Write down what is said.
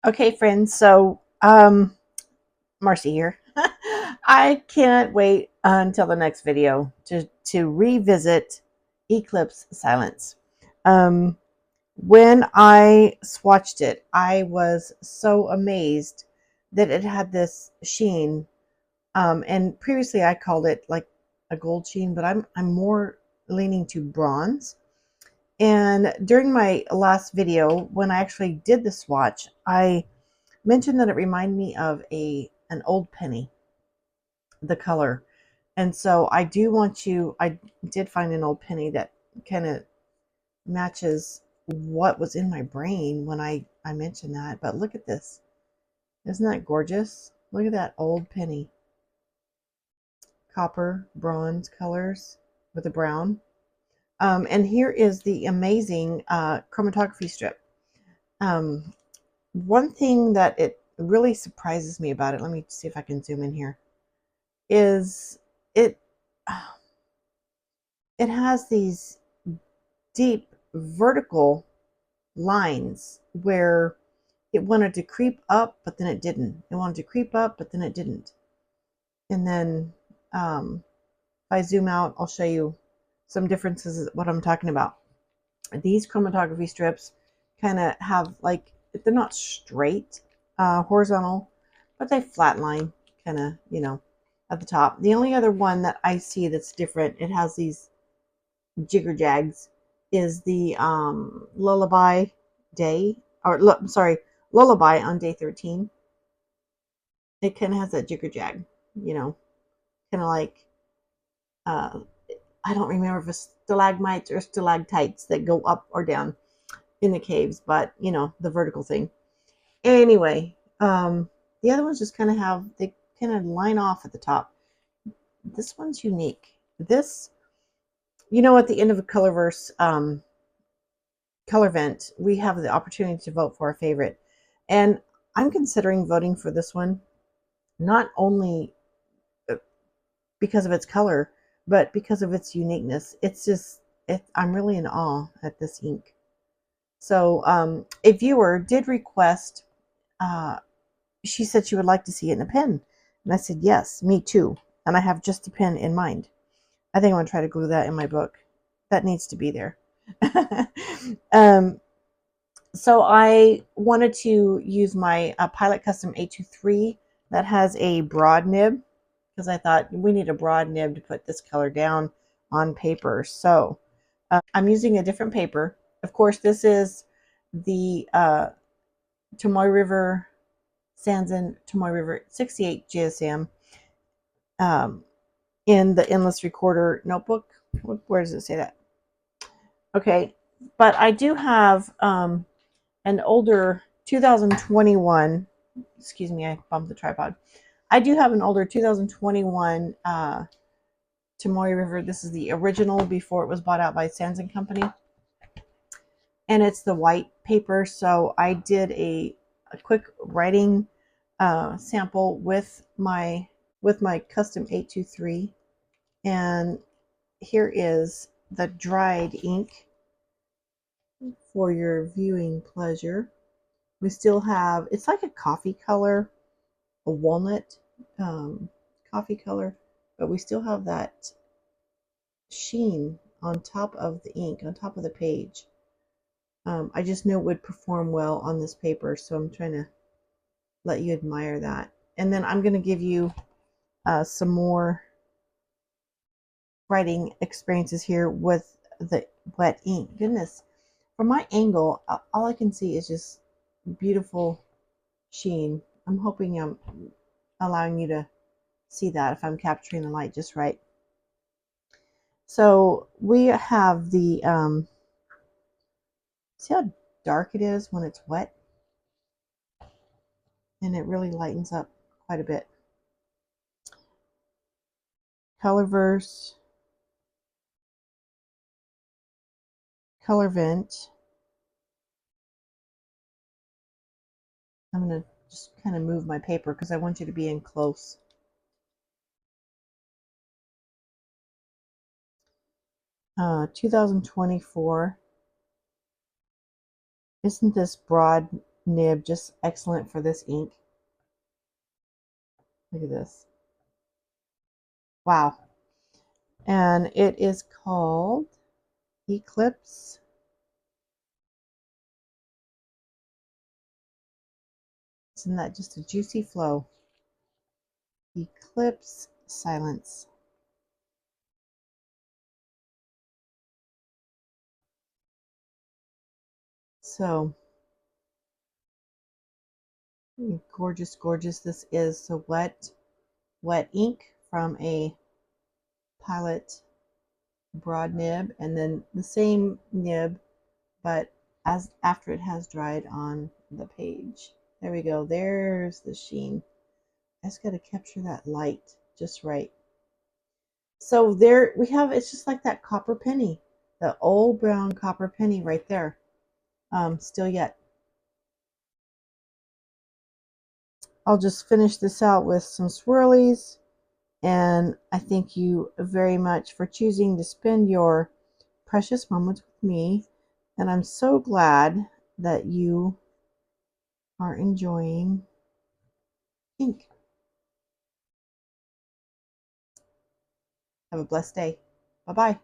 Okay, friends, so Marcy here. I can't wait until the next video to revisit Eclipse Silence. Um, when I swatched it, I was so amazed that it had this sheen. And previously I called it like a gold sheen, but I'm more leaning to bronze. And during my last video, when I actually did the swatch, I mentioned that it reminded me of an old penny, the color. And so I did find an old penny that kind of matches what was in my brain when I mentioned that. But look at this. Isn't that gorgeous? Look at that old penny. Copper, bronze colors with a brown. And here is the amazing chromatography strip. Um, One thing that it really surprises me about it, let me see if I can zoom in here, is it it has these deep vertical lines where it wanted to creep up, but then it didn't. It wanted to creep up, but then it didn't. And then if I zoom out, I'll show you some differences, what I'm talking about. These chromatography strips kind of have like, they're not straight, horizontal, but they flatline kind of, at the top. The only other one that I see that's different, it has these jigger jags, is the lullaby day, or sorry, lullaby on day 13. It kind of has that jigger jag, kind of like, uh, I don't remember if it's stalagmites or stalactites that go up or down in the caves, but the vertical thing. Anyway, the other ones just kind of they kind of line off at the top. This one's unique. This, at the end of a Colorverse Colorvent, we have the opportunity to vote for a favorite. And I'm considering voting for this one, not only because of its color, but because of its uniqueness. I'm really in awe at this ink. So a viewer did request, she said she would like to see it in a pen. And I said, yes, me too. And I have just a pen in mind. I think I'm going to try to glue that in my book. That needs to be there. So I wanted to use my Pilot Custom 823 that has a broad nib, because I thought we need a broad nib to put this color down on paper. So I'm using a different paper. Of course, this is the Tomoy River Sanzen Tomoy River 68 GSM in the Endless Recorder notebook. Where does it say that? Okay, but I do have an older 2021, excuse me, I bumped the tripod. I do have an older 2021 Tomoy River. This is the original before it was bought out by Sanzen Company. And it's the white paper, so I did a quick writing sample with my custom 823. And here is the dried ink for your viewing pleasure. We still have, it's like a coffee color, a walnut coffee color, but we still have that sheen on top of the ink, on top of the page. I just know it would perform well on this paper, so I'm trying to let you admire that. And then I'm going to give you some more writing experiences here with the wet ink. Goodness, from my angle, all I can see is just beautiful sheen. I'm hoping I'm allowing you to see that if I'm capturing the light just right. So we have the, see how dark it is when it's wet? And it really lightens up quite a bit. Colorverse, Colorvent. I'm going to just kind of move my paper because I want you to be in close. Uh, 2024. Isn't this broad nib, just excellent for this ink. Look at this. Wow. And it is called Eclipse. Isn't that just a juicy flow? Eclipse Silence. So gorgeous, gorgeous. This is the wet ink from a Pilot broad nib, and then the same nib, but as after it has dried on the page. There we go. There's the sheen. I just got to capture that light just right. So there we have, it's just like that copper penny, the old brown copper penny right there. Still yet. I'll just finish this out with some swirlies, and I thank you very much for choosing to spend your precious moments with me, and I'm so glad that you are enjoying ink. Have a blessed day. Bye bye.